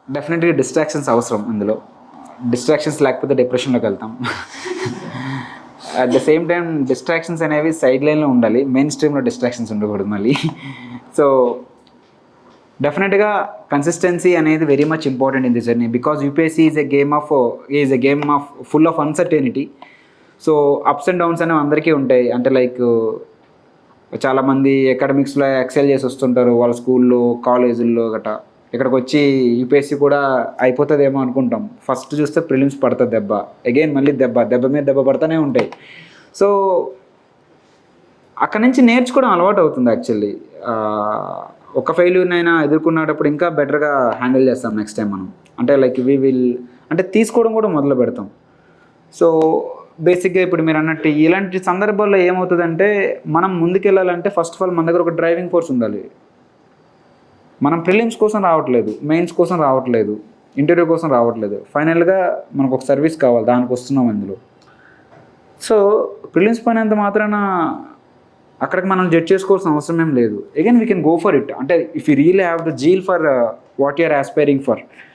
డెఫినెట్గా డిస్ట్రాక్షన్స్ అవసరం ఇందులో. డిస్ట్రాక్షన్స్ లేకపోతే డిప్రెషన్లోకి వెళ్తాం. At the same time distractions అనేవి సైడ్ లైన్లో ఉండాలి, మెయిన్ స్ట్రీమ్లో డిస్ట్రాక్షన్స్ ఉండకూడదు మళ్ళీ. సో డెఫినెట్గా కన్సిస్టెన్సీ అనేది very much important in the journey, because UPSC is a game of full of uncertainty. So ups and downs అనేవి అందరికీ ఉంటాయి. అంటే లైక్ చాలామంది అకాడమిక్స్లో ఎక్సెల్ చేసి వస్తుంటారు వాళ్ళ స్కూల్లో కాలేజీల్లో గట్రా. ఇక్కడికి వచ్చి యూపీఎస్సీ కూడా అయిపోతుందేమో అనుకుంటాం. ఫస్ట్ చూస్తే ప్రిలిమ్స్ పడుతుంది దెబ్బ, అగైన్ మళ్ళీ దెబ్బ మీద దెబ్బ పడుతూనే ఉంటాయి. సో అక్కడ నుంచి నేర్చుకోవడం అలవాటు అవుతుంది యాక్చువల్లీ. ఒక ఫెయిల్యూర్నైనా ఎదుర్కొన్నప్పుడు ఇంకా బెటర్గా హ్యాండిల్ చేస్తాం నెక్స్ట్ టైం మనం. అంటే లైక్ అంటే తీసుకోవడం కూడా మొదలు పెడతాం. సో బేసిక్గా ఇప్పుడు మీరు అన్నట్టు ఇలాంటి సందర్భాల్లో ఏమవుతుందంటే, మనం ముందుకెళ్ళాలంటే ఫస్ట్ ఆఫ్ ఆల్ మన దగ్గర ఒక డ్రైవింగ్ ఫోర్స్ ఉండాలి. మనం ప్రిలిమ్స్ కోసం రావట్లేదు, మెయిన్స్ కోసం రావట్లేదు, ఇంటర్వ్యూ కోసం రావట్లేదు. ఫైనల్గా మనకు ఒక సర్వీస్ కావాలి, దానికి వస్తున్నాం అందులో. సో ప్రిలిమ్స్ పోయినంత మాత్రాన అక్కడికి మనం జడ్జ్ చేసుకోవాల్సిన అవసరం ఏం లేదు. Again we can go for it. అంటే if you really have the zeal for what you are aspiring for,